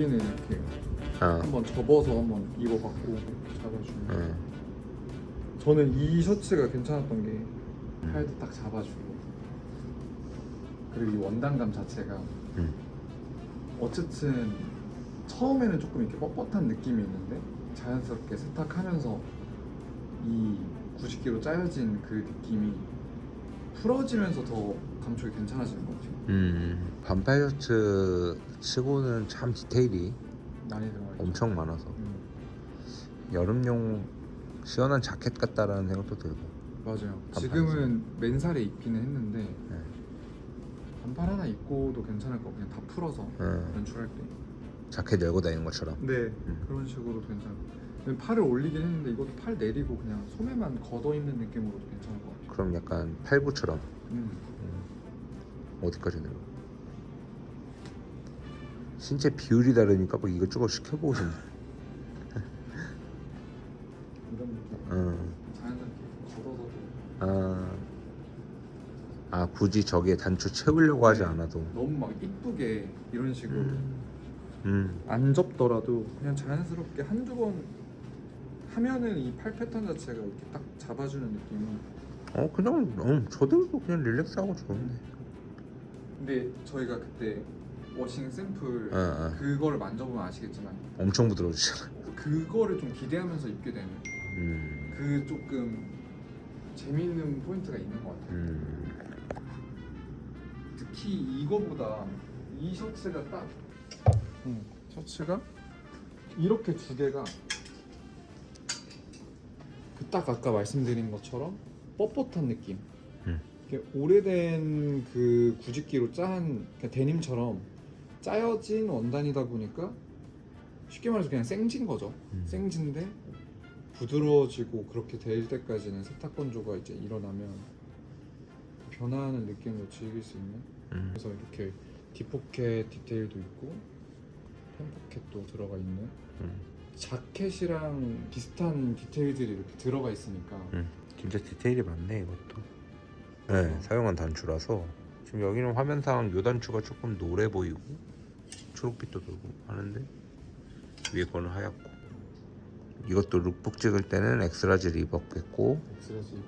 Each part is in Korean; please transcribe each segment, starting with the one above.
위에는 이렇게 한번 접어서 한번 입어봤고 잡아주고. 저는 이 셔츠가 괜찮았던 게 팔도 딱 잡아주고, 그리고 이 원단감 자체가 어쨌든 처음에는 조금 이렇게 뻣뻣한 느낌이 있는데 자연스럽게 세탁하면서 이 90기로 짜여진 그 느낌이 풀어지면서 더 감촉이 괜찮아지는 것 같아요. 반팔 셔츠 치고는 참 디테일이 많이 들어가 있죠. 엄청 많아서 여름용 시원한 자켓 같다라는 생각도 들고. 맞아요. 반팔이지. 지금은 맨살에 입기는 했는데 반팔 하나 입고도 괜찮을 것 같아요. 그냥 다 풀어서 연출할 때. 자켓 열고 다니는 것처럼. 네, 그런 식으로도 괜찮고. 팔을 올리긴 했는데 이것도 팔 내리고 그냥 소매만 걷어 입는 느낌으로도 괜찮을 것 같아요. 그럼 약간 팔부처럼 어디까지 내려? 신체 비율이 다르니까 뭐 이것저것 시켜보고 싶네. 이런 느낌. 자연스럽게 걷어서도 굳이 저기에 단추 채우려고 하지 않아도. 너무 막 이쁘게 이런 식으로 안 접더라도 그냥 자연스럽게 한두 번 하면은 이 팔 패턴 자체가 이렇게 딱 잡아주는 느낌이. 그냥 저들도 그냥 릴렉스하고 좋은데. 근데 저희가 그때 워싱 샘플 그거를 만져보면 아시겠지만 엄청 부드러워지잖아. 그거를 좀 기대하면서 입게 되는 그 조금 재미있는 포인트가 있는 것 같아요. 특히 이거보다 이 셔츠가 딱 셔츠가 이렇게 두 개가 그 딱 아까 말씀드린 것처럼 뻣뻣한 느낌. 이렇게 오래된 그 구직기로 짠 데님처럼 짜여진 원단이다 보니까 쉽게 말해서 그냥 생진 거죠. 생진데 부드러워지고 그렇게 될 때까지는 세탁 건조가 이제 일어나면 변화하는 느낌으로 즐길 수 있는. 그래서 이렇게 뒷포켓 디테일도 있고 펜포켓도 들어가 있는 자켓이랑 비슷한 디테일들이 이렇게 들어가 있으니까 진짜 디테일이 많네 이것도. 네, 사용한 단추라서 지금 여기는 화면상 요 단추가 조금 노래 보이고 초록빛도 돌고 하는데 위에 거는 하얗고. 이것도 룩북 찍을 때는 엑스라지를 입었겠고. 엑스라지 입고.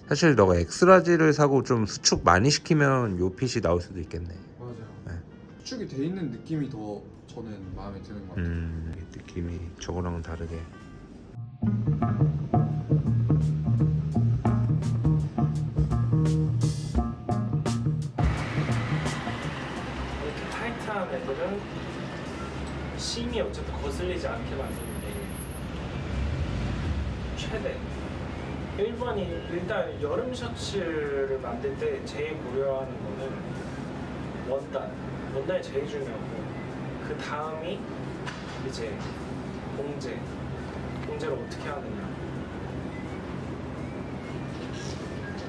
사실 너가 엑스라지를 사고 좀 수축 많이 시키면 요 핏이 나올 수도 있겠네. 맞아요. 네. 수축이 돼 있는 느낌이 더 저는 마음에 드는 것 같아요. 느낌이 저거랑은 다르게. 이렇게 타이트한 애들은 심이 어쨌든 거슬리지 않게 만드는 게 최대. 1번이 일단 여름 셔츠를 만들 때 제일 고려하는 거는 원단이 제일 중요하고, 그 다음이 이제 봉제를 어떻게 하느냐.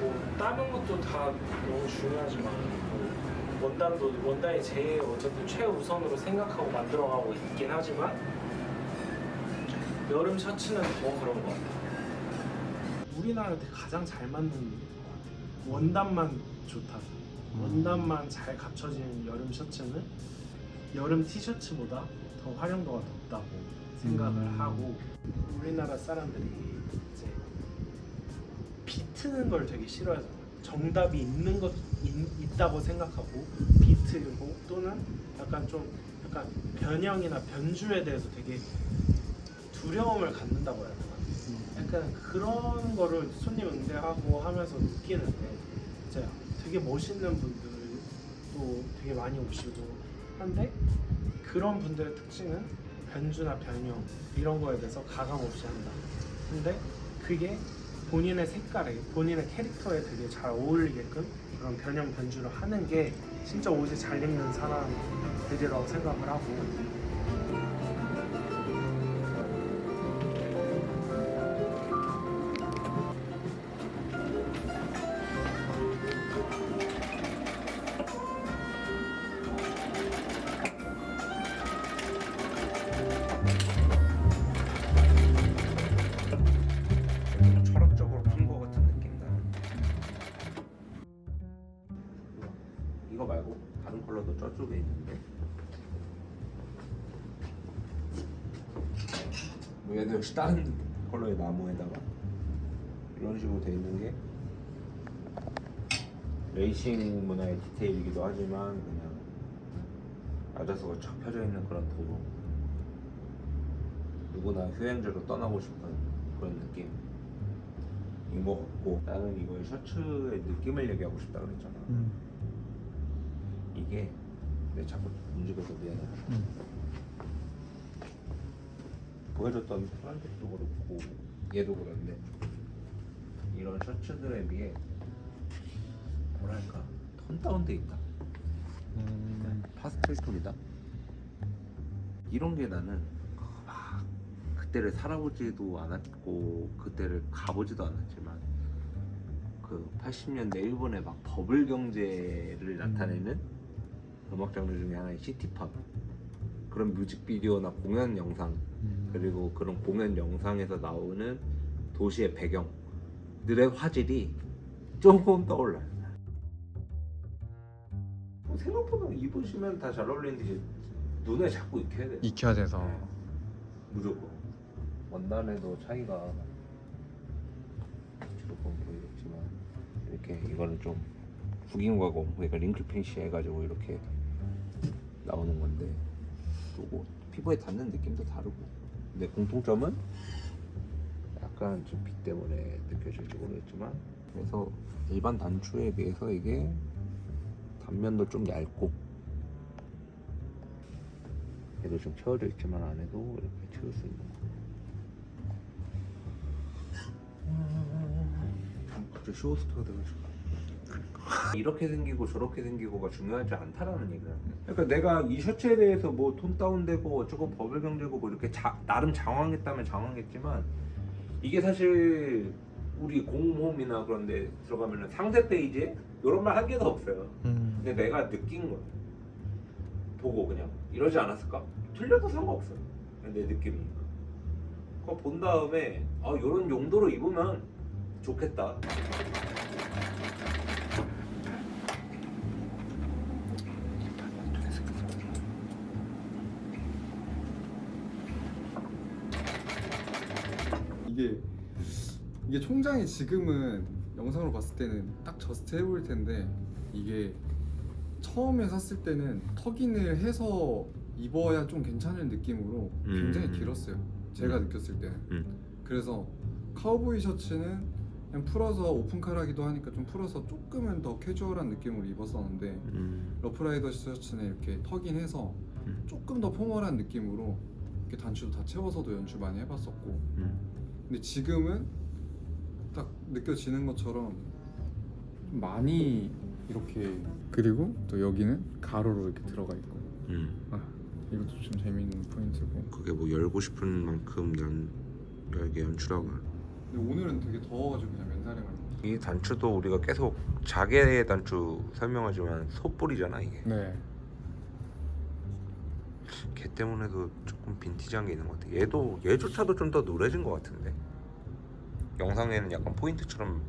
뭐 다른 것도 다 너무 중요하지만 원단이 제일 어쨌든 최우선으로 생각하고 만들어가고 있긴 하지만 여름 셔츠는 더 그런 것 같아요. 우리나라한테 가장 잘 맞는 것 같아요. 원단만 좋다. 원단만 잘 갖춰진 여름 셔츠는 여름 티셔츠보다 더 활용도가 높다고 생각을 하고, 우리나라 사람들이 이제 비트는 걸 되게 싫어하잖아요. 정답이 있는 것 있다고 생각하고 비트고 또는 약간 변형이나 변주에 대해서 되게 두려움을 갖는다고 해야 되나? 약간 그런 거를 손님 응대하고 하면서 느끼는데 이제 되게 멋있는 분들도 되게 많이 오시고 한데, 그런 분들의 특징은 변주나 변형 이런 거에 대해서 가감 없이 한다. 근데 그게 본인의 색깔에, 본인의 캐릭터에 되게 잘 어울리게끔 그런 변형 변주를 하는 게 진짜 옷이 잘 입는 사람들이라고 생각을 하고. 철학적으로 푼 거 같은 느낌 나. 이거 말고 다른 컬러도 저쪽에 있는. 얘도 역시 다른 컬러의 나무에다가 이런 식으로 돼 있는 게 레이싱 문화의 디테일이기도 하지만 그냥 아자스가 쫙 펴져 있는 그런 도로, 누구나 휴양지로 떠나고 싶은 그런 느낌인 것 같고, 나는 이거의 셔츠의 느낌을 얘기하고 싶다 그랬잖아. 이게 내 자꾸 움직여서 미안해. 보여줬던 플란텍도 그렇고 얘도 그런데 이런 셔츠들에 비해 뭐랄까 톤 다운돼 있다. 파스텔 톤이다. 이런 게 나는 막 그때를 살아보지도 않았고 그때를 가보지도 않았지만 그 80년대 일본의 막 버블 경제를 나타내는 음악 장르 중에 하나인 시티팝, 그런 뮤직비디오나 공연 영상, 그리고 그런 공연 영상에서 나오는 도시의 배경들의 화질이 조금 떠올라요. 생각보다 입으시면 다 잘 어울리는데 눈에 자꾸 익혀야 돼요. 익혀야 돼서. 무조건. 원단에도 차이가 조금 보이겠지만 이렇게 이거는 좀 구김 가공, 그러니까 링클 피니시 해가지고 이렇게 나오는 건데 또 피부에 닿는 느낌도 다르고, 근데 공통점은 약간 좀 빛 때문에 느껴질지 모르겠지만, 그래서 일반 단추에 비해서 이게 단면도 좀 얇고 얘도 좀 채워져 있지만 안에도 이렇게 채울 수 있는 거. 갑자기 쇼호스트가 돼가지고 이렇게 생기고 저렇게 생기고가 중요하지 않다라는 얘기야. 그러니까 내가 이 셔츠에 대해서 뭐 톤 다운되고 어쩌고 버블 경제고 뭐 이렇게 나름 장황했다면 장황했지만, 이게 사실 우리 공홈이나 그런 데 들어가면은 상세 페이지에 이런 말 한 개도 없어요. 근데 내가 느낀 거야. 보고 그냥 이러지 않았을까? 틀려도 상관없어요. 내 느낌이니까. 그거 본 다음에 이런 용도로 입으면 좋겠다. 이게 총장이 지금은 영상으로 봤을 때는 딱 저스트 해보일 텐데, 이게 처음에 샀을 때는 턱인을 해서 입어야 좀 괜찮은 느낌으로 굉장히 길었어요. 제가 느꼈을 때는. 그래서 카우보이 셔츠는 그냥 풀어서 오픈카라기도 하니까 좀 풀어서 조금은 더 캐주얼한 느낌으로 입었었는데, 러프라이더 셔츠는 이렇게 턱인해서 조금 더 포멀한 느낌으로 이렇게 단추도 다 채워서도 연출 많이 해봤었고, 근데 지금은 딱 느껴지는 것처럼 좀 많이 이렇게, 그리고 또 여기는 가로로 이렇게 들어가 있고, 이것도 좀 재미있는 포인트고. 그게 뭐 열고 싶은 만큼 열게 연출하고. 근데 오늘은 되게 더워가지고 그냥 맨살에만 입었어요. 이 단추도 우리가 계속 자개 단추 설명하지만 솥불이잖아 이게. 네. 걔 때문에도 조금 빈티지한 게 있는 것 같아. 얘조차도 좀 더 노래진 것 같은데. 영상에는 약간 포인트처럼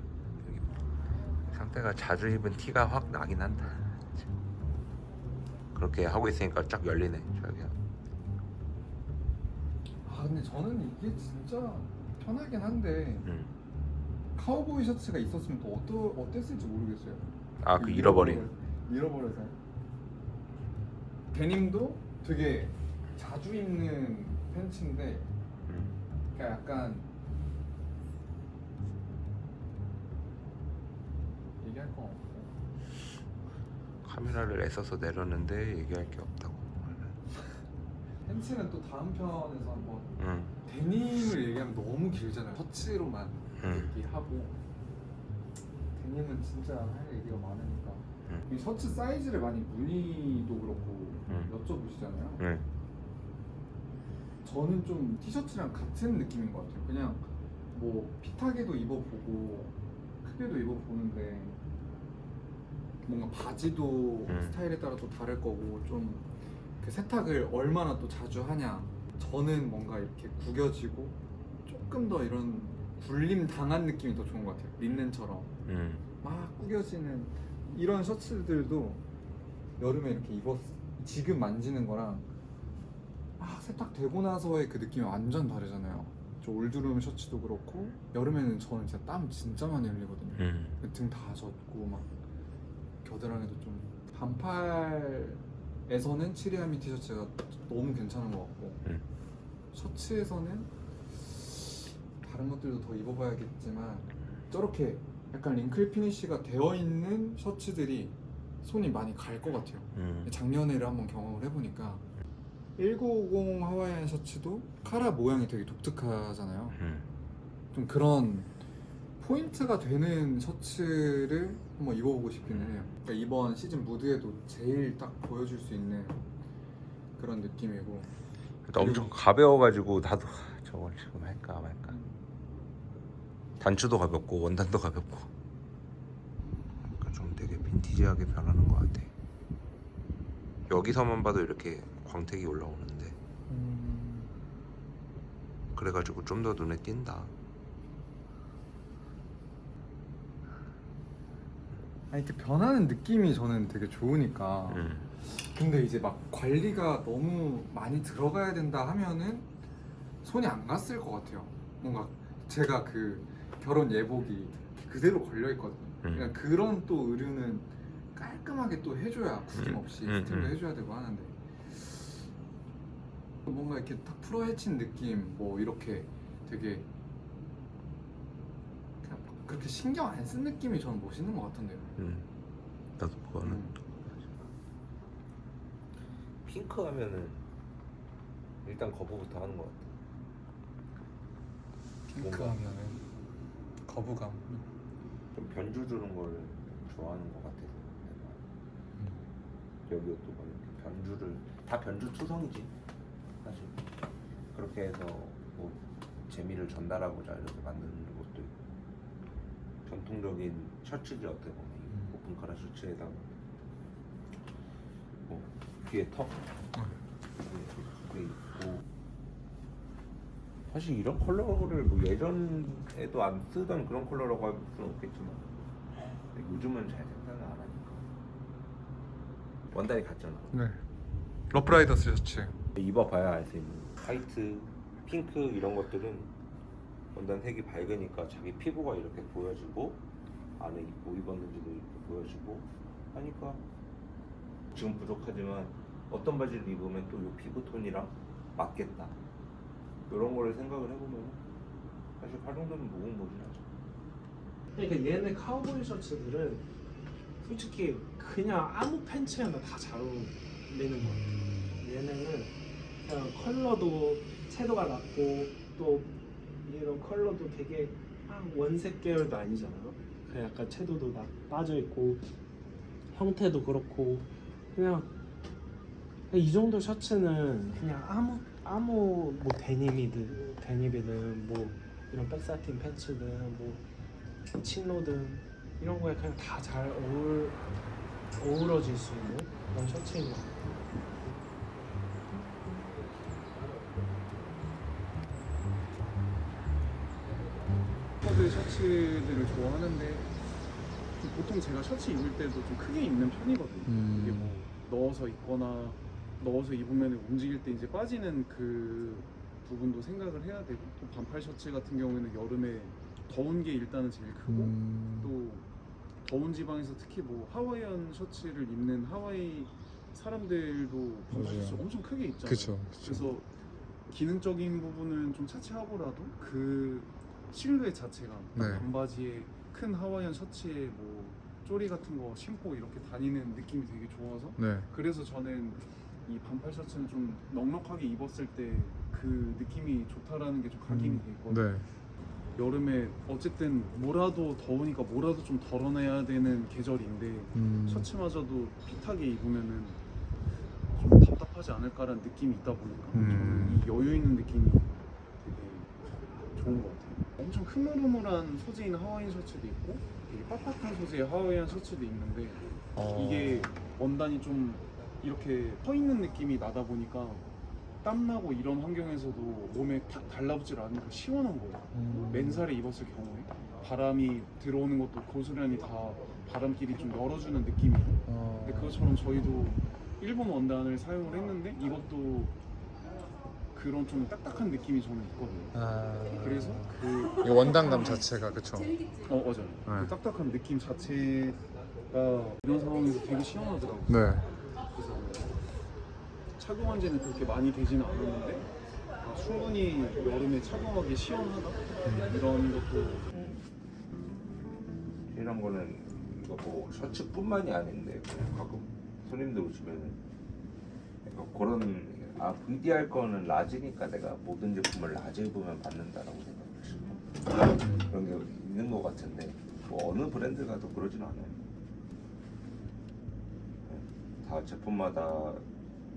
상태가 자주 입은 티가 확 나긴 한다. 그렇게 하고 있으니까 쫙 열리네 저기야. 근데 저는 이게 진짜 편하긴 한데 카우보이 셔츠가 있었으면 또 어땠을지 모르겠어요. 그 잃어버려서 데님도 되게 자주 입는 팬츠인데, 그러니까 약간 얘기할 거 없고. 카메라를 애써서 내렸는데 얘기할 게 없다고. 팬츠는 또 다음 편에서 한번 데님을 얘기하면 너무 길잖아요. 셔츠로만 얘기하고, 데님은 진짜 할 얘기가 많으니까. 이 셔츠 사이즈를 많이 문의도 그렇고 여쭤보시잖아요. 저는 좀 티셔츠랑 같은 느낌인 것 같아요. 그냥 뭐 핏하게도 입어보고 크게도 입어보는데, 뭔가 바지도 스타일에 따라 또 다를 거고, 좀 그 세탁을 얼마나 또 자주 하냐. 저는 뭔가 이렇게 구겨지고 조금 더 이런 굴림 당한 느낌이 더 좋은 것 같아요. 린넨처럼 막 구겨지는 이런 셔츠들도 여름에 이렇게 지금 만지는 거랑 막 세탁되고 나서의 그 느낌이 완전 다르잖아요. 저 올드룸 셔츠도 그렇고 여름에는 저는 진짜 땀 진짜 많이 흘리거든요. 등 다 젖고 막 겨드랑이도 좀 반팔에서는 치리아미 티셔츠가 너무 괜찮은 것 같고 셔츠에서는 다른 것들도 더 입어봐야겠지만 저렇게 약간 링클 피니쉬가 되어 있는 셔츠들이 손이 많이 갈 것 같아요. 작년에를 한번 경험을 해보니까 1950 하와이안 셔츠도 카라 모양이 되게 독특하잖아요. 좀 그런 포인트가 되는 셔츠를 한번 입어보고 싶기는 해요. 그러니까 이번 시즌 무드에도 제일 딱 보여줄 수 있는 그런 느낌이고 일단 엄청 가벼워가지고 나도 저걸 지금 할까 말까. 단추도 가볍고 원단도 가볍고 그러니까 좀 되게 빈티지하게 변하는 것 같아. 여기서만 봐도 이렇게 광택이 올라오는데 그래가지고 좀 더 눈에 띈다. 아니 이렇게 변하는 느낌이 저는 되게 좋으니까 근데 이제 막 관리가 너무 많이 들어가야 된다 하면은 손이 안 갔을 것 같아요. 뭔가 제가 그 결혼 예복이 그대로 걸려 있거든요. 그러니까 그런 또 의류는 깔끔하게 또 해줘야 구김없이 스팀도 해줘야 되고 하는데 뭔가 이렇게 딱 풀어헤친 느낌 뭐 이렇게 되게 그냥 그렇게 신경 안 쓴 느낌이 저는 멋있는 것 같은데요. 나도 그거는 핑크 하면은 일단 거부부터 하는 것 같아. 핑크 뭔가 하면은 거부감. 좀 변주 주는 걸 좋아하는 것 같아서 내가 여기 옷도 막 이렇게 변주를 다 변주 투성이지 사실. 그렇게 해서 뭐 재미를 전달하고자 이렇게 만드는 것도 있고 전통적인 셔츠지 어떻게 보면 오픈 카라 셔츠에다가 뭐 뒤에 턱 그게 있고 사실 이런 컬러를 뭐 예전에도 안 쓰던 그런 컬러라고 할 수는 없겠지만 요즘은 잘 생각을 안 하니까 원단이 같잖아. 네. 러프라이더스 셔츠. 입어봐야 알 수 있는 화이트, 핑크 이런 것들은 원단 색이 밝으니까 자기 피부가 이렇게 보여지고 안에 뭐 입었는지도 이렇게 보여지고 하니까 지금 부족하지만 어떤 바지를 입으면 또 이 피부 톤이랑 맞겠다 이런 거를 생각을 해보면 사실 활용도는 무궁무진하죠. 그러니까 얘네 카우보이 셔츠들은 솔직히 그냥 아무 팬츠에나 다 잘 어울리는 것 같아요. 얘네는 그냥 컬러도 채도가 낮고 또 이런 컬러도 되게 원색 계열도 아니잖아요. 그냥 약간 채도도 빠져 있고 형태도 그렇고 그냥 이 정도 셔츠는 그냥 아무 뭐 데님이든 뭐 이런 백사틴 팬츠든 뭐 칠노든 이런 거에 그냥 다 잘 어우러질 수 있는 그런 셔츠인 것 같아요. 코드 셔츠들을 좋아하는데 좀 보통 제가 셔츠 입을 때도 좀 크게 입는 편이거든요. 이게 뭐 넣어서 입거나 넣어서 입으면 움직일 때 이제 빠지는 그 부분도 생각을 해야 되고 또 반팔 셔츠 같은 경우에는 여름에 더운 게 일단은 제일 크고 또 더운 지방에서 특히 뭐 하와이안 셔츠를 입는 하와이 사람들도 반팔 맞아요. 셔츠 엄청 크게 입잖아요. 그쵸. 그래서 기능적인 부분은 좀 차치하고라도 그 실루엣 자체가 네. 반바지에 큰 하와이안 셔츠에 뭐 쪼리 같은 거 신고 이렇게 다니는 느낌이 되게 좋아서 네. 그래서 저는 이 반팔 셔츠는 좀 넉넉하게 입었을 때 그 느낌이 좋다라는 게 좀 각인이 돼 있거든요. 네. 여름에 어쨌든 뭐라도 더우니까 뭐라도 좀 덜어내야 되는 계절인데 셔츠마저도 핏하게 입으면은 좀 답답하지 않을까라는 느낌이 있다 보니까 저는 이 여유 있는 느낌이 되게 좋은 것 같아요. 엄청 흐물흐물한 소재인 하와이안 셔츠도 있고 되게 빳빳한 소재의 하와이안 셔츠도 있는데 이게 원단이 좀 이렇게 서 있는 느낌이 나다 보니까 땀나고 이런 환경에서도 몸에 탁 달라붙질 않으니까 시원한 거예요. 맨살에 입었을 경우에 바람이 들어오는 것도 고스란히 다 바람길이 좀 열어주는 느낌이에요. 근데 그것처럼 저희도 일본 원단을 사용을 했는데 이것도 그 그런 좀 딱딱한 느낌이 저는 있거든요. 그래서 그 이 원단감 자체가 그쵸. 맞아요. 그 딱딱한 느낌 자체가 이런 상황에서 되게 시원하더라고요. 네. 그래서 착용한 지는 그렇게 많이 되지는 않았는데 충분히 여름에 착용하기 시원하다 이런 것도 이런 거는 이거 뭐 셔츠뿐만이 아닌데 그냥 가끔 손님들 오시면은 약간 그런 VDR 거는 라지니까 내가 모든 제품을 라지 입으면 받는다라고 생각을 했어. 그런 게 있는 것 같은데 뭐 어느 브랜드 가도 그러진 않아요. 다 제품마다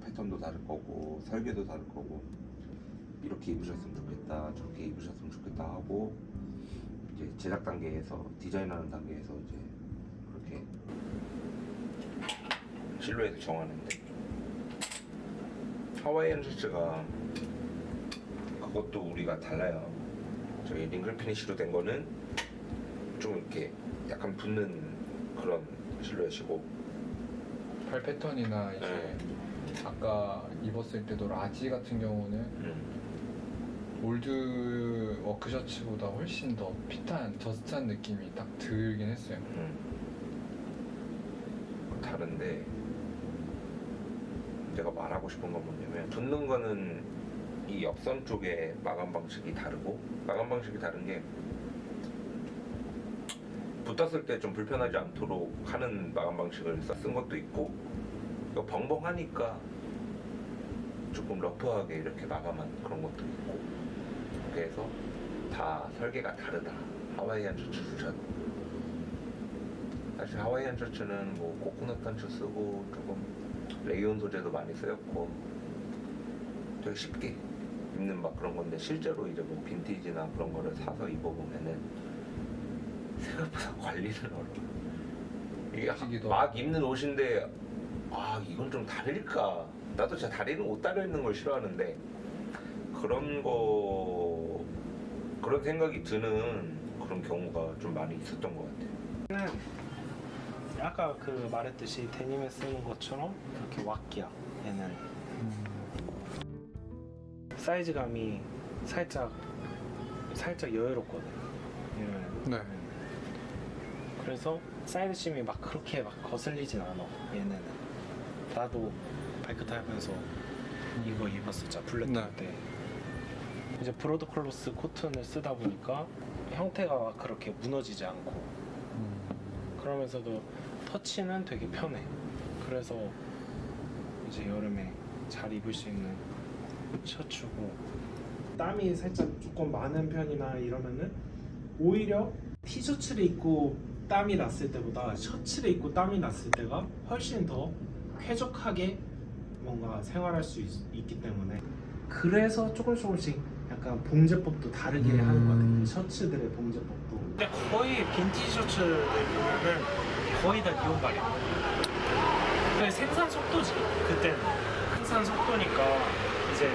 패턴도 다를 거고 설계도 다를 거고 이렇게 입으셨으면 좋겠다 저렇게 입으셨으면 좋겠다 하고 이제 제작 단계에서 디자인하는 단계에서 이제 그렇게 실루엣을 정하는데 하와이안 셔츠가 그것도 우리가 달라요. 저희 링글 피니쉬로 된 거는 좀 이렇게 약간 붙는 그런 실루엣이고 팔 패턴이나 이제 아까 입었을 때도 라지 같은 경우는 올드 워크 셔츠보다 훨씬 더 핏한 저스트한 느낌이 딱 들긴 했어요. 다른데 내가 말하고 싶은 건 뭐냐면 붙는 거는 이 옆선 쪽에 마감 방식이 다르고 마감 방식이 다른 게 붙었을 때 좀 불편하지 않도록 하는 마감 방식을 쓴 것도 있고 이거 벙벙하니까 조금 러프하게 이렇게 마감한 그런 것도 있고 그래서 다 설계가 다르다. 하와이안 셔츠조차도 사실 하와이안 셔츠는 뭐 코코넛 단추 쓰고 조금 레이온 소재도 많이 쓰였고 되게 쉽게 입는 막 그런 건데 실제로 이제 뭐 빈티지나 그런 거를 사서 입어보면은 생각보다 관리는 어려워. 이게 시기도 막 입는 옷인데 이건 좀 다를까? 나도 진짜 다리는 옷 달려 있는 걸 싫어하는데 그런 생각이 드는 그런 경우가 좀 많이 있었던 것 같아요. 아까 그 말했듯이 데님에 쓰는 것처럼 그렇게 왁기야. 얘는 사이즈감이 살짝 여유롭거든. 얘는. 네. 그래서 사이드심이 막 그렇게 막 거슬리진 않아. 얘네는. 나도 바이크 타면서 이거 입었었잖아. 블랙 네. 때. 이제 브로드 클로스 코튼을 쓰다 보니까 형태가 그렇게 무너지지 않고 그러면서도 터치는 되게 편해. 그래서 이제 여름에 잘 입을 수 있는 셔츠고 땀이 살짝 조금 많은 편이나 이러면은 오히려 티셔츠를 입고 땀이 났을 때보다 셔츠를 입고 땀이 났을 때가 훨씬 더 쾌적하게 뭔가 생활할 수 있기 때문에 그래서 조금씩 약간 봉제법도 다르게 하는 것 같아요. 셔츠들의 봉제법도. 근데 거의 빈티지 셔츠들 보면은 거의 다 니온발이야. 근데 생산 속도지. 그때는 생산 속도니까 이제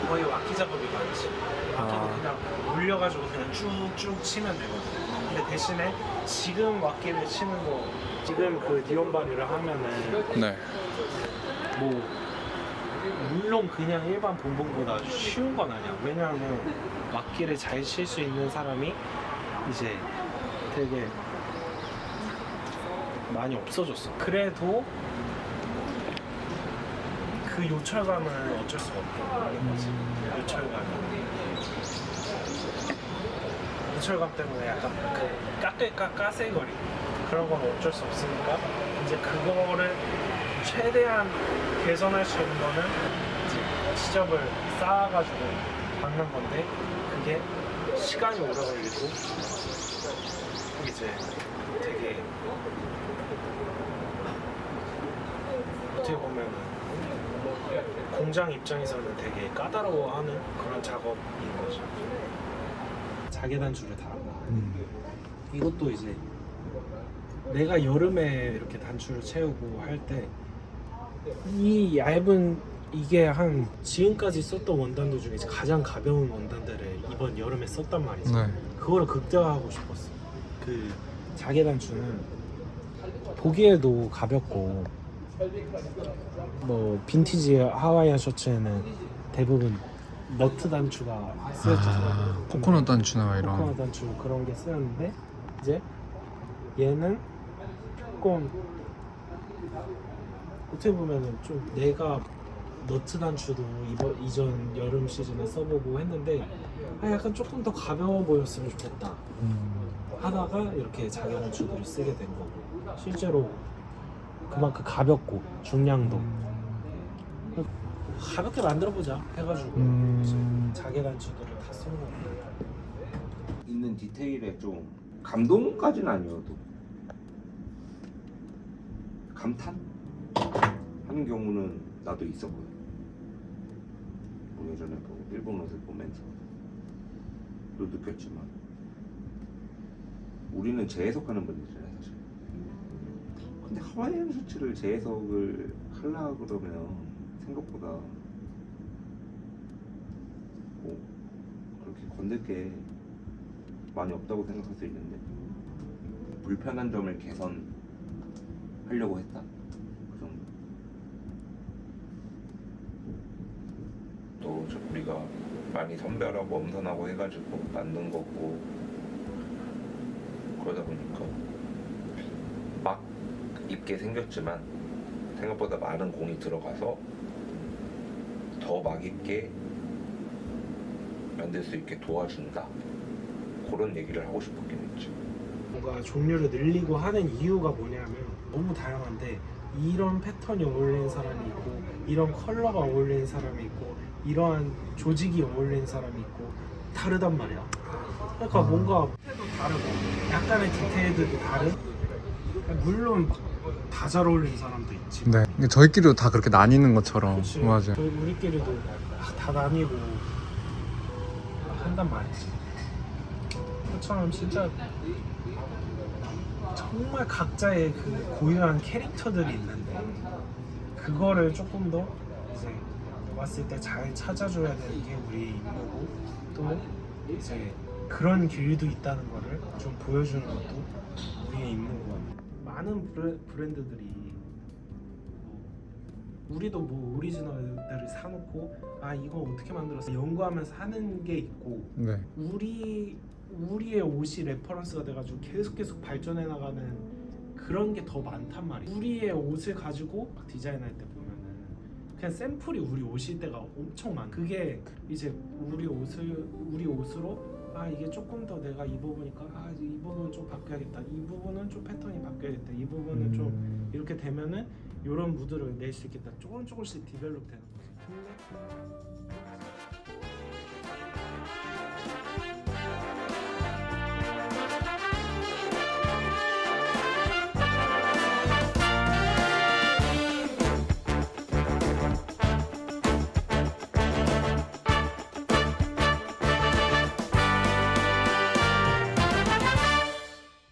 거의 왁기 작업이 많지. 왁기도 그냥 물려가지고 그냥 쭉쭉 치면 되거든. 근데 대신에 지금 왁기를 치는 거 지금 그 니온발이를 하면은 네. 뭐 물론 그냥 일반 봉봉보다 쉬운 건 아니야. 왜냐하면 왁기를 잘 칠 수 있는 사람이 이제 되게 많이 없어졌어. 그래도 그 요철감은 어쩔 수가 없다는 거지. 요철감 때문에 약간 그 까세거리 그런 건 어쩔 수 없으니까 이제 그거를 최대한 개선할 수 있는 거는 이제 시접을 쌓아가지고 박는 건데 그게 시간이 오래 걸리고 이제 되게 어떻게 보면 공장 입장에서는 되게 까다로워하는 그런 작업인 거죠. 자개 단추를 달고 이것도 이제 내가 여름에 이렇게 단추를 채우고 할 때 이 얇은 이게 한 지금까지 썼던 원단들 중에 가장 가벼운 원단들을 이번 여름에 썼단 말이지. 네. 그거를 극대화하고 싶었어. 그 자개 단추는 보기에도 가볍고 뭐 빈티지 하와이안 셔츠에는 대부분 너트 단추가 쓰였잖아요. 코코넛 단추나 이런. 코코넛 단추 그런 게 쓰였는데 이제 얘는 조금 어떻게 보면은 좀 내가 너트 단추도 이전 여름 시즌에 써보고 했는데 약간 조금 더 가벼워 보였으면 좋겠다 하다가 이렇게 자개 단추들을 쓰게 된 거고 실제로 그만큼 가볍고 중량도 가볍게 만들어보자 해가지고 자개 단추들을 다 쓴 거고 있는 디테일에 좀 감동까지는 아니어도 감탄 하는 경우는 나도 있었거든. 예전에 그 일본 옷을 보면서 또 느꼈지만 우리는 재해석하는 분들이잖아요 사실. 근데 하와이안 셔츠를 재해석을 하려고 그러면 생각보다 뭐 그렇게 건들 게 많이 없다고 생각할 수 있는데 불편한 점을 개선하려고 했다. 그 정도. 또 우리가 많이 선별하고 엄선하고 해가지고 만든 거고 그러다 보니까 막 입게 생겼지만 생각보다 많은 공이 들어가서 더 막 입게 만들 수 있게 도와준다. 그런 얘기를 하고 싶었긴 했지. 뭔가 종류를 늘리고 하는 이유가 뭐냐면 너무 다양한데 이런 패턴이 어울리는 사람이 있고 이런 컬러가 어울리는 사람이 있고 이러한 조직이 어울리는 사람이 있고 다르단 말이야. 그러니까 뭔가 패도 다르고 약간의 디테일들도 다른. 물론 다 잘 어울리는 사람도 있지. 네. 이게 저희끼리도 다 그렇게 나뉘는 것처럼. 그치. 맞아요. 우리끼리도 다 나뉘고 한단 말이지. 그처럼 진짜 정말 각자의 그 고유한 캐릭터들이 있는데 그거를 조금 더 이제 왔을 때 잘 찾아줘야 되는 게 우리의 임무고 또 이제 그런 길도 있다는 거를 좀 보여주는 것도 우리의 임무고 많은 브랜드들이 우리도 뭐 오리지널들을 사놓고 이거 어떻게 만들었어 연구하면서 하는 게 있고 네. 우리의 옷이 레퍼런스가 돼가지고 계속 발전해 나가는 그런 게 더 많단 말이야. 우리의 옷을 가지고 막 디자인할 때 보면은 그냥 샘플이 우리 옷일 때가 엄청 많아. 그게 이제 우리 옷으로 이게 조금 더 내가 입어보니까 이 부분은 좀 바뀌어야겠다. 이 부분은 좀 패턴이 바뀌어야겠다. 이 부분은 좀 이렇게 되면은 이런 무드를 낼 수 있겠다. 조금씩 디벨롭 되는 거지. 근데